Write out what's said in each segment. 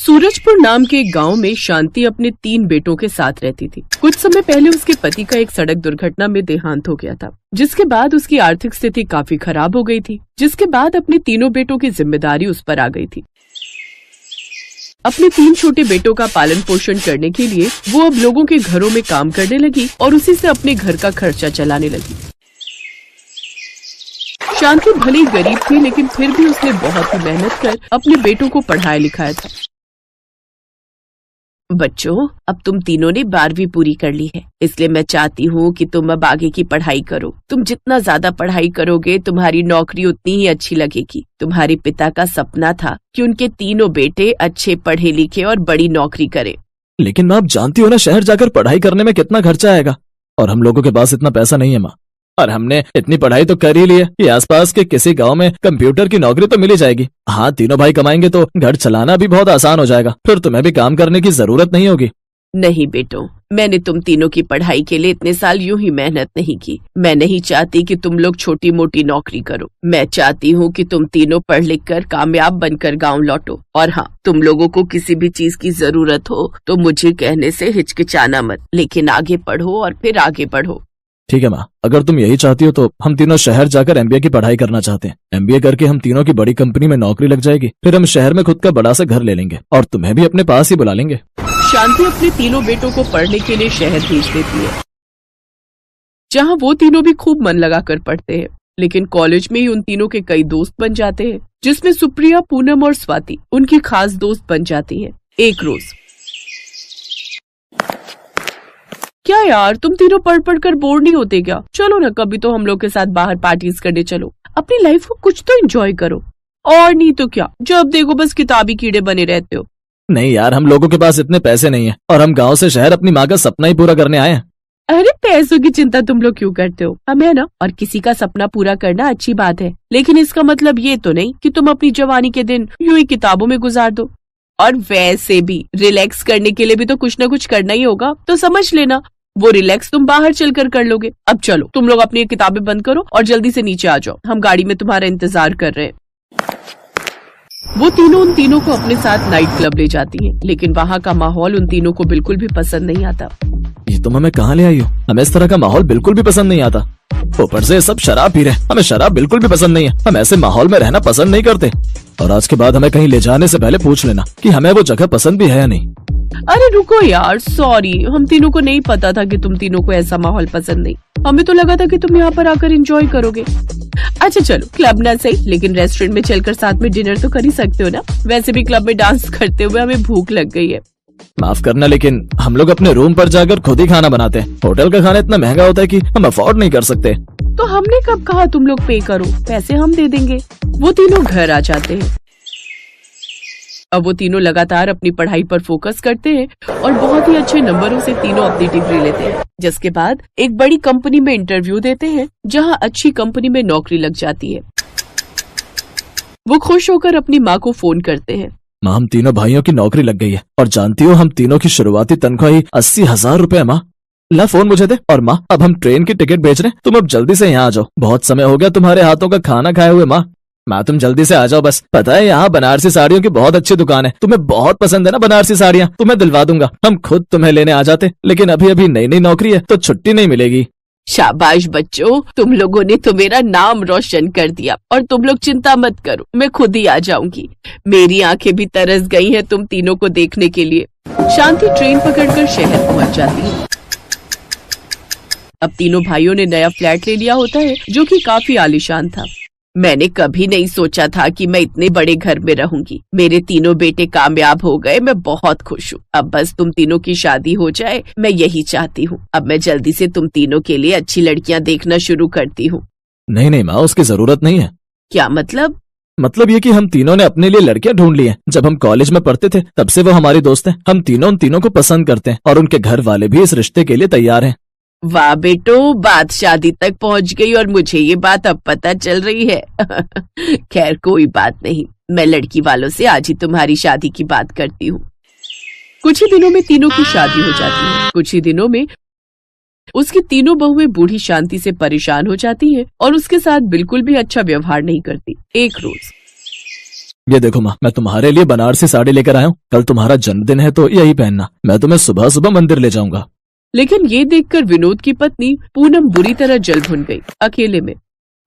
सूरजपुर नाम के एक गांव में शांति अपने 3 बेटों के साथ रहती थी। कुछ समय पहले उसके पति का एक सड़क दुर्घटना में देहांत हो गया था, जिसके बाद उसकी आर्थिक स्थिति काफी खराब हो गई थी। जिसके बाद अपने तीनों बेटों की जिम्मेदारी उस पर आ गई थी। अपने 3 छोटे बेटों का पालन पोषण करने के लिए वो अब लोगों के घरों में काम करने लगी और उसी से अपने घर का खर्चा चलाने लगी। शांति भले ही गरीब थी, लेकिन फिर भी उसने बहुत ही मेहनत कर अपने बेटों को पढ़ाया लिखाया था। बच्चों, अब तुम तीनों ने 12वीं पूरी कर ली है, इसलिए मैं चाहती हूँ कि तुम अब आगे की पढ़ाई करो। तुम जितना ज्यादा पढ़ाई करोगे, तुम्हारी नौकरी उतनी ही अच्छी लगेगी। तुम्हारे पिता का सपना था कि उनके तीनों बेटे अच्छे पढ़े लिखे और बड़ी नौकरी करें। लेकिन माँ, आप जानती हो ना, शहर जाकर पढ़ाई करने में कितना खर्चा आएगा, और हम लोगों के पास इतना पैसा नहीं है माँ। और हमने इतनी पढ़ाई तो कर ही ली है कि आसपास के किसी गांव में कंप्यूटर की नौकरी तो मिल ही जाएगी। हाँ, तीनों भाई कमाएंगे तो घर चलाना भी बहुत आसान हो जाएगा, फिर तुम्हें भी काम करने की जरूरत नहीं होगी। नहीं बेटों, मैंने तुम तीनों की पढ़ाई के लिए इतने साल यूं ही मेहनत नहीं की। मैं नहीं चाहती कि तुम लोग छोटी मोटी नौकरी करो। मैं चाहती हूँ कि तुम तीनों पढ़ लिख कर कामयाब बनकर गाँव लौटो। और हाँ, तुम लोगों को किसी भी चीज की जरूरत हो तो मुझे कहने से हिचकिचाना मत, लेकिन आगे पढ़ो और फिर आगे बढ़ो। ठीक है माँ, अगर तुम यही चाहती हो तो हम तीनों शहर जाकर MBA की पढ़ाई करना चाहते हैं। MBA करके हम तीनों की बड़ी कंपनी में नौकरी लग जाएगी, फिर हम शहर में खुद का बड़ा सा घर ले लेंगे और तुम्हें भी अपने पास ही बुला लेंगे। शांति अपने तीनों बेटों को पढ़ने के लिए शहर भेज देती है, जहाँ वो तीनों भी खूब मन लगाकर पढ़ते हैं। लेकिन कॉलेज में ही उन तीनों के कई दोस्त बन जाते हैं, जिसमें सुप्रिया, पूनम और स्वाति उनकी खास दोस्त बन जाती है। एक रोज, क्या यार, तुम तीनों पढ़ पढ़ कर बोर नहीं होते क्या? चलो ना, कभी तो हम लोग के साथ बाहर पार्टीज करने चलो। अपनी लाइफ को कुछ तो एंजॉय करो। और नहीं तो क्या, जब देखो बस किताबी कीड़े बने रहते हो। नहीं यार, हम लोगों के पास इतने पैसे नहीं है, और हम गांव से शहर अपनी माँ का सपना ही पूरा करने आए हैं। अरे पैसों की चिंता तुम लोग क्यों करते हो? हम है ना। और किसी का सपना पूरा करना अच्छी बात है, लेकिन इसका मतलब ये तो नहीं कि तुम अपनी जवानी के दिन यूं ही किताबों में गुजार दो। और वैसे भी रिलैक्स करने के लिए भी तो कुछ न कुछ करना ही होगा, तो समझ लेना वो रिलैक्स तुम बाहर चलकर कर लोगे। अब चलो, तुम लोग अपनी किताबें बंद करो और जल्दी से नीचे आ जाओ, हम गाड़ी में तुम्हारा इंतजार कर रहे हैं। वो तीनों उन तीनों को अपने साथ नाइट क्लब ले जाती है, लेकिन वहाँ का माहौल उन तीनों को बिल्कुल भी पसंद नहीं आता। ये तुम हमें कहाँ ले आई हो? हमें इस तरह का माहौल बिल्कुल भी पसंद नहीं आता। ऊपर से सब शराब पी रहे हैं, हमें शराब बिल्कुल भी पसंद नहीं है। हम ऐसे माहौल में रहना पसंद नहीं करते। और आज के बाद हमें कहीं ले जाने से पहले पूछ लेना कि हमें वो जगह पसंद भी है या नहीं। अरे रुको यार, सॉरी, हम तीनों को नहीं पता था कि तुम तीनों को ऐसा माहौल पसंद नहीं। हमें तो लगा था कि तुम यहाँ पर आकर एंजॉय करोगे। अच्छा चलो, क्लब ना सही, लेकिन रेस्टोरेंट में चलकर साथ में डिनर तो कर ही सकते हो ना। वैसे भी क्लब में डांस करते हुए हमें भूख लग गई है। माफ करना, लेकिन हम लोग अपने रूम पर जाकर खुद ही खाना बनाते हैं। होटल का खाना इतना महंगा होता है कि हम अफोर्ड नहीं कर सकते। तो हमने कब कहा तुम लोग पे करो, पैसे हम दे देंगे। वो तीनों घर आ जाते हैं। अब वो तीनों लगातार अपनी पढ़ाई पर फोकस करते हैं और बहुत ही अच्छे नंबरों से तीनों अपनी डिग्री लेते हैं। जिसके बाद एक बड़ी कंपनी में इंटरव्यू देते हैं, जहां अच्छी कंपनी में नौकरी लग जाती है। वो खुश होकर अपनी माँ को फोन करते हैं। माँ, हम तीनों भाइयों की नौकरी लग गई है, और जानती हो हम तीनों की शुरुआती तनख्वाह ही 80,000 रुपए। माँ, ला फोन मुझे दे। और माँ, अब हम ट्रेन की टिकट बेच रहे हैं, तुम अब जल्दी से यहाँ आ जाओ। बहुत समय हो गया तुम्हारे हाथों का खाना खाए हुए। माँ तुम जल्दी से आ जाओ बस। पता है यहाँ बनारसी साड़ियों की बहुत अच्छी दुकान है, तुम्हें बहुत पसंद है ना बनारसी साड़ियाँ, तुम्हें दिलवा दूंगा। हम खुद तुम्हें लेने आ जाते, लेकिन अभी अभी नई नई नौकरी है तो छुट्टी नहीं मिलेगी। शाबाश बच्चों, तुम लोगों ने तो मेरा नाम रोशन कर दिया। और तुम लोग चिंता मत करो, मैं खुद ही आ जाऊंगी। मेरी आंखें भी तरस गई हैं तुम तीनों को देखने के लिए। शांति ट्रेन पकड़कर शहर पहुंच जाती है। अब तीनों भाइयों ने नया फ्लैट ले लिया होता है, जो कि काफी आलीशान था। मैंने कभी नहीं सोचा था कि मैं इतने बड़े घर में रहूंगी। मेरे तीनों बेटे कामयाब हो गए, मैं बहुत खुश हूँ। अब बस तुम तीनों की शादी हो जाए, मैं यही चाहती हूँ। अब मैं जल्दी से तुम तीनों के लिए अच्छी लड़कियाँ देखना शुरू करती हूँ। नहीं नहीं माँ, उसकी जरूरत नहीं है। क्या मतलब? मतलब ये कि हम तीनों ने अपने लिए लड़कियां ढूंढ ली हैं। जब हम कॉलेज में पढ़ते थे तब से वो हमारी दोस्त हैं। हम तीनों उन तीनों को पसंद करते हैं, और उनके घर वाले भी इस रिश्ते के लिए तैयार हैं। वाह बेटो, बात शादी तक पहुंच गई और मुझे ये बात अब पता चल रही है। खैर कोई बात नहीं, मैं लड़की वालों से आज ही तुम्हारी शादी की बात करती हूँ। कुछ ही दिनों में तीनों की शादी हो जाती है। कुछ ही दिनों में उसकी तीनों बहुएं बूढ़ी शांति से परेशान हो जाती हैं और उसके साथ बिल्कुल भी अच्छा व्यवहार नहीं करती। एक रोज ये देखो माँ, मैं तुम्हारे लिए बनारसी साड़ी लेकर आया हूँ। कल तुम्हारा जन्मदिन है तो यही पहनना। मैं तुम्हें सुबह सुबह मंदिर ले जाऊंगा। लेकिन ये देखकर विनोद की पत्नी पूनम बुरी तरह जल भुन गई। अकेले में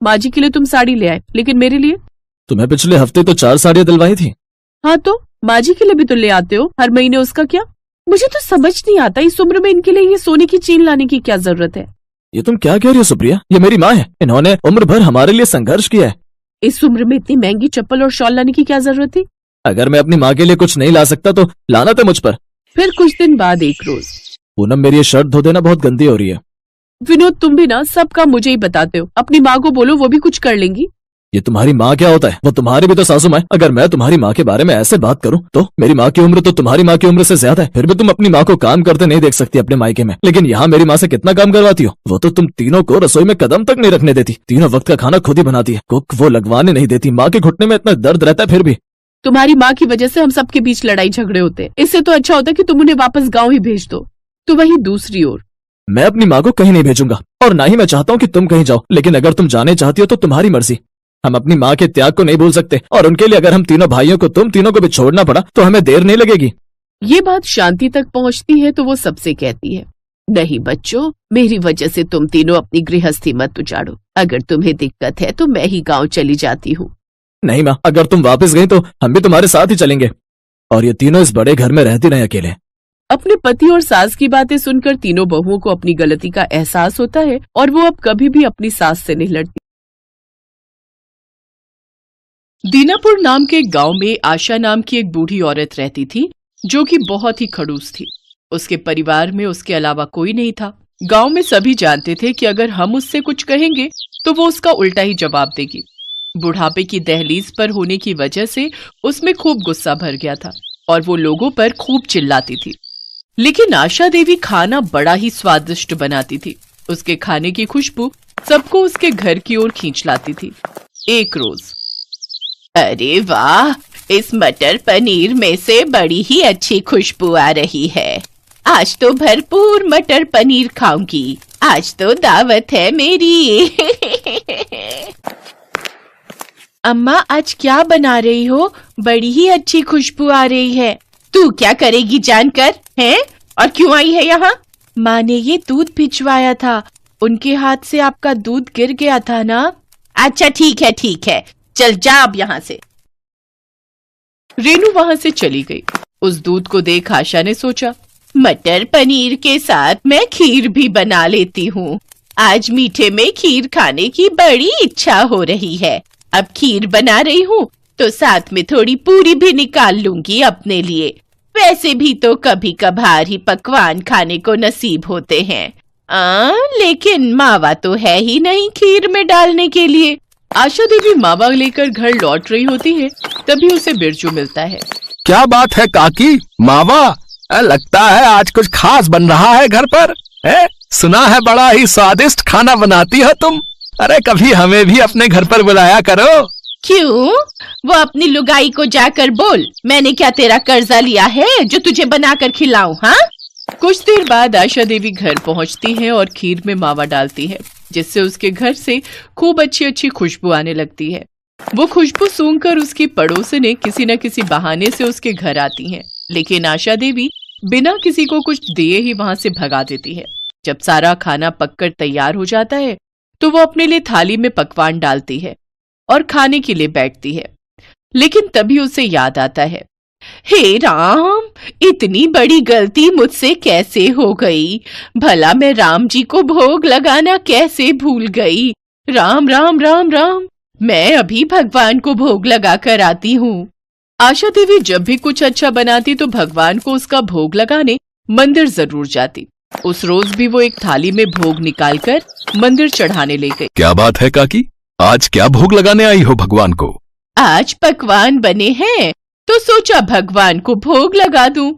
माँ जी के लिए तुम साड़ी ले आए, लेकिन मेरे लिए? तुम्हें पिछले हफ्ते तो 4 साड़ियाँ दिलवाई थी। हाँ तो माँ जी के लिए भी तो ले आते हो हर महीने, उसका क्या? मुझे तो समझ नहीं आता इस उम्र में इनके लिए ये सोने की चेन लाने की क्या जरूरत है। ये तुम क्या कह रही हो सुप्रिया? ये मेरी माँ है, इन्होंने उम्र भर हमारे लिए संघर्ष किया है। इस उम्र में इतनी महंगी चप्पल और शॉल लाने की क्या जरूरत थी? अगर मैं अपनी माँ के लिए कुछ नहीं ला सकता तो लानत है मुझ पर। फिर कुछ दिन बाद एक रोज, पूनम मेरी ये शर्ट धो देना, बहुत गंदी हो रही है। विनोद तुम भी ना सब काम मुझे ही बताते हो। अपनी माँ को बोलो, वो भी कुछ कर लेंगी। ये तुम्हारी माँ क्या होता है? वो तुम्हारी भी तो सासू माँ है। अगर मैं तुम्हारी माँ के बारे में ऐसे बात करूँ तो मेरी माँ की उम्र तो तुम्हारी माँ की उम्र से ज्यादा है। फिर भी तुम अपनी माँ को काम करते नहीं देख सकती अपने मायके में, लेकिन यहाँ मेरी माँ से कितना काम करवाती हो। वो तो तुम तीनों को रसोई में कदम तक नहीं रखने देती। तीनों वक्त का खाना खुद ही बनाती है। कुक वो लगवाने नहीं देती। माँ के घुटने में इतना दर्द रहता है फिर भी। तुम्हारी माँ की वजह से हम सबके बीच लड़ाई झगड़े होते हैं। इससे तो अच्छा होता कि तुम उन्हें वापस गाँव ही भेज दो। तो वहीं दूसरी ओर, मैं अपनी माँ को कहीं नहीं भेजूंगा और ना ही मैं चाहता हूँ कि तुम कहीं जाओ, लेकिन अगर तुम जाने चाहती हो तो तुम्हारी मर्जी। हम अपनी माँ के त्याग को नहीं भूल सकते और उनके लिए अगर हम तीनों भाइयों को तुम तीनों को भी छोड़ना पड़ा तो हमें देर नहीं लगेगी। ये बात शांति तक पहुँचती है तो वो सबसे कहती है, नहीं बच्चों, मेरी वजह से तुम तीनों अपनी गृहस्थी मत उजाड़ो। अगर तुम्हें दिक्कत है तो मैं ही गाँव चली जाती हूँ। नहीं माँ, अगर तुम वापस गई तो हम भी तुम्हारे साथ ही चलेंगे और ये तीनों इस बड़े घर में रहती रहे अकेले। अपने पति और सास की बातें सुनकर तीनों बहुओं को अपनी गलती का एहसास होता है और वो अब कभी भी अपनी सास से नहीं लड़ती। दीनापुर नाम के गांव में आशा नाम की एक बूढ़ी औरत रहती थी जो कि बहुत ही खड़ूस थी। उसके परिवार में उसके अलावा कोई नहीं था। गांव में सभी जानते थे कि अगर हम उससे कुछ कहेंगे तो वो उसका उल्टा ही जवाब देगी। बुढ़ापे की दहलीज पर होने की वजह से उसमें खूब गुस्सा भर गया था और वो लोगों पर खूब चिल्लाती थी। लेकिन आशा देवी खाना बड़ा ही स्वादिष्ट बनाती थी। उसके खाने की खुशबू सबको उसके घर की ओर खींच लाती थी। एक रोज, अरे वाह, इस मटर पनीर में से बड़ी ही अच्छी खुशबू आ रही है। आज तो भरपूर मटर पनीर खाऊंगी। आज तो दावत है मेरी। अम्मा आज क्या बना रही हो? बड़ी ही अच्छी खुशबू आ रही है। तू क्या करेगी जानकर, हैं? और क्यों आई है यहाँ? माँ ने ये दूध भिजवाया था। उनके हाथ से आपका दूध गिर गया था ना। अच्छा ठीक है, चल जा अब यहाँ से। रेनू वहाँ से चली गई। उस दूध को देख आशा ने सोचा, मटर पनीर के साथ मैं खीर भी बना लेती हूँ। आज मीठे में खीर खाने की बड़ी इच्छा हो रही है। अब खीर बना रही हूँ तो साथ में थोड़ी पूरी भी निकाल लूंगी अपने लिए। वैसे भी तो कभी कभार ही पकवान खाने को नसीब होते हैं। लेकिन मावा तो है ही नहीं खीर में डालने के लिए। आशा देवी मावा लेकर घर लौट रही होती है, तभी उसे बिरजू मिलता है। क्या बात है काकी, मावा? लगता है आज कुछ खास बन रहा है घर पर। सुना है बड़ा ही स्वादिष्ट खाना बनाती हो तुम। अरे कभी हमें भी अपने घर पर बुलाया करो। क्यों? वो अपनी लुगाई को जाकर बोल, मैंने क्या तेरा कर्जा लिया है जो तुझे बनाकर खिलाऊं? हाँ। कुछ देर बाद आशा देवी घर पहुंचती है और खीर में मावा डालती है, जिससे उसके घर से खूब अच्छी खुशबू आने लगती है। वो खुशबू सूंघकर उसकी पड़ोसने किसी न किसी बहाने से उसके घर आती हैं, लेकिन आशा देवी बिना किसी को कुछ दिए ही वहां से भगा देती है। जब सारा खाना पककर तैयार हो जाता है तो वो अपने लिए थाली में पकवान डालती है और खाने के लिए बैठती है। लेकिन तभी उसे याद आता है, हे राम, इतनी बड़ी गलती मुझसे कैसे हो गई? भला मैं राम जी को भोग लगाना कैसे भूल गई? राम राम राम राम, मैं अभी भगवान को भोग लगा कर आती हूँ। आशा देवी जब भी कुछ अच्छा बनाती तो भगवान को उसका भोग लगाने मंदिर जरूर जाती। उस रोज भी वो एक थाली में भोग निकालकर मंदिर चढ़ाने ले गई। क्या बात है काकी, आज क्या भोग लगाने आई हो भगवान को? आज पकवान बने हैं तो सोचा भगवान को भोग लगा दूं।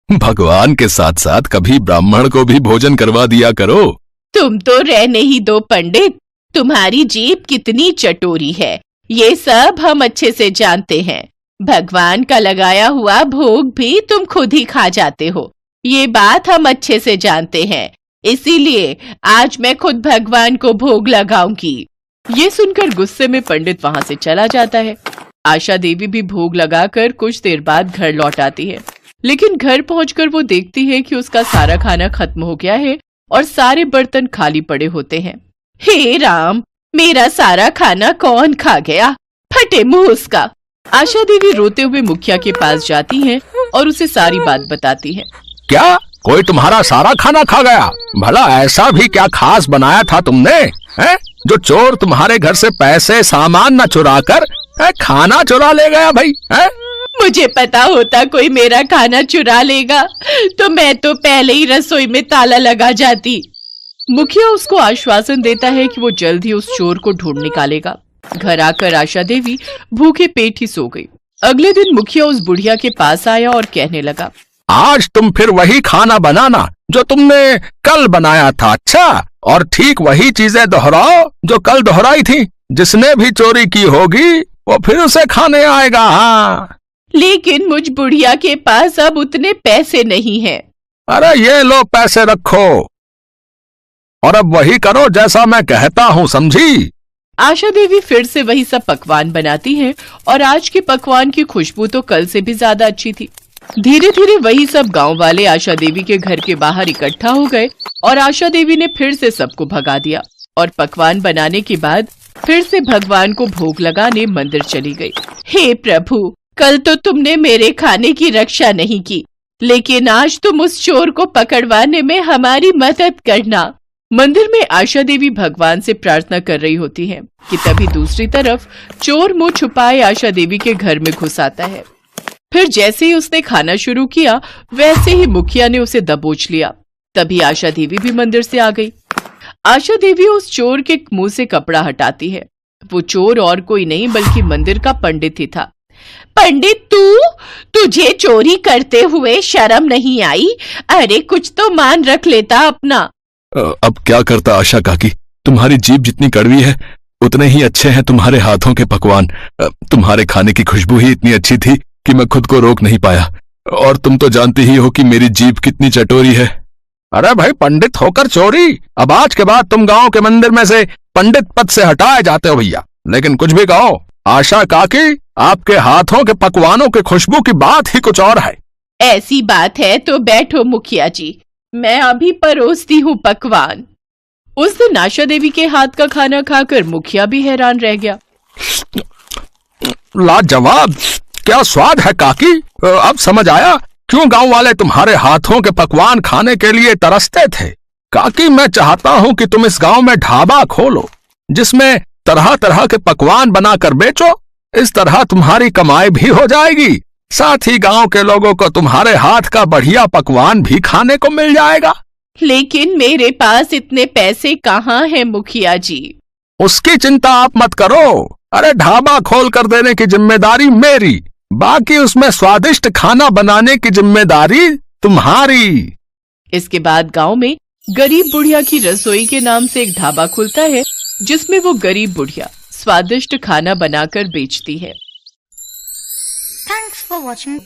भगवान के साथ साथ कभी ब्राह्मण को भी भोजन करवा दिया करो। तुम तो रहने ही दो पंडित, तुम्हारी जीभ कितनी चटोरी है, ये सब हम अच्छे से जानते हैं। भगवान का लगाया हुआ भोग भी तुम खुद ही खा जाते हो, ये बात हम अच्छे से जानते हैं। इसीलिए आज मैं खुद भगवान को भोग लगाऊंगी। ये सुनकर गुस्से में पंडित वहां से चला जाता है। आशा देवी भी भोग लगाकर कुछ देर बाद घर लौट आती है, लेकिन घर पहुंचकर वो देखती है कि उसका सारा खाना खत्म हो गया है और सारे बर्तन खाली पड़े होते हैं। हे राम, मेरा सारा खाना कौन खा गया, फटे मुंह उसका। आशा देवी रोते हुए मुखिया के पास जाती हैं और उसे सारी बात बताती हैं। क्या कोई तुम्हारा सारा खाना खा गया? भला ऐसा भी क्या खास बनाया था तुमने, हैं? जो चोर तुम्हारे घर से पैसे सामान न चुरा कर खाना चुरा ले गया भाई, हैं? मुझे पता होता कोई मेरा खाना चुरा लेगा तो मैं तो पहले ही रसोई में ताला लगा जाती। मुखिया उसको आश्वासन देता है कि वो जल्द ही उस चोर को ढूंढ निकालेगा। घर आकर आशा देवी भूखे पेट ही सो गई। अगले दिन मुखिया उस बुढ़िया के पास आया और कहने लगा, आज तुम फिर वही खाना बनाना जो तुमने कल बनाया था, अच्छा, और ठीक वही चीजें दोहराओ जो कल दोहराई थी। जिसने भी चोरी की होगी वो फिर उसे खाने आएगा। हाँ, लेकिन मुझ बुढ़िया के पास अब उतने पैसे नहीं हैं। अरे ये लो पैसे रखो और अब वही करो जैसा मैं कहता हूँ, समझी? आशा देवी फिर से वही सब पकवान बनाती है और आज के पकवान की खुशबू तो कल से भी ज्यादा अच्छी थी। धीरे धीरे वही सब गांव वाले आशा देवी के घर के बाहर इकट्ठा हो गए और आशा देवी ने फिर से सबको भगा दिया और पकवान बनाने के बाद फिर से भगवान को भोग लगाने मंदिर चली गई। हे प्रभु, कल तो तुमने मेरे खाने की रक्षा नहीं की, लेकिन आज तुम उस चोर को पकड़वाने में हमारी मदद करना। मंदिर में आशा देवी भगवान से प्रार्थना कर रही होती है कि तभी दूसरी तरफ चोर मुंह छुपाए आशा देवी के घर में घुस आता है। फिर जैसे ही उसने खाना शुरू किया वैसे ही मुखिया ने उसे दबोच लिया। तभी आशा देवी भी मंदिर से आ गई। आशा देवी उस चोर के मुंह से कपड़ा हटाती है। वो चोर और कोई नहीं बल्कि मंदिर का पंडित ही था। पंडित, तुझे चोरी करते हुए शर्म नहीं आई? अरे कुछ तो मान रख लेता अपना। अब क्या करता आशा काकी, तुम्हारी जीभ जितनी कड़वी है उतने ही अच्छे हैं तुम्हारे हाथों के पकवान। तुम्हारे खाने की खुशबू ही इतनी अच्छी थी कि मैं खुद को रोक नहीं पाया, और तुम तो जानती ही हो कि मेरी जीभ कितनी चटोरी है। अरे भाई, पंडित होकर चोरी? अब आज के बाद तुम गांव के मंदिर में से पंडित पद से हटाए जाते हो भैया। लेकिन कुछ भी कहो, आशा काकी, आपके हाथों के पकवानों की खुशबू की बात ही कुछ और है। ऐसी बात है तो बैठो मुखिया जी, मैं अभी परोसती हूँ पकवान। उस दिन आशा देवी के हाथ का खाना खाकर मुखिया भी हैरान रह गया। लाजवाब, क्या स्वाद है काकी। अब समझ आया क्यों गांव वाले तुम्हारे हाथों के पकवान खाने के लिए तरसते थे। काकी, मैं चाहता हूँ कि तुम इस गांव में ढाबा खोलो जिसमें तरह तरह के पकवान बनाकर बेचो। इस तरह तुम्हारी कमाई भी हो जाएगी, साथ ही गांव के लोगों को तुम्हारे हाथ का बढ़िया पकवान भी खाने को मिल जाएगा। लेकिन मेरे पास इतने पैसे कहाँ हैं मुखिया जी? उसकी चिंता आप मत करो। अरे ढाबा खोल कर देने की जिम्मेदारी मेरी, बाकी उसमें स्वादिष्ट खाना बनाने की जिम्मेदारी तुम्हारी। इसके बाद गांव में गरीब बुढ़िया की रसोई के नाम से एक ढाबा खुलता है जिसमें वो गरीब बुढ़िया स्वादिष्ट खाना बनाकर बेचती है। Thanks for watching.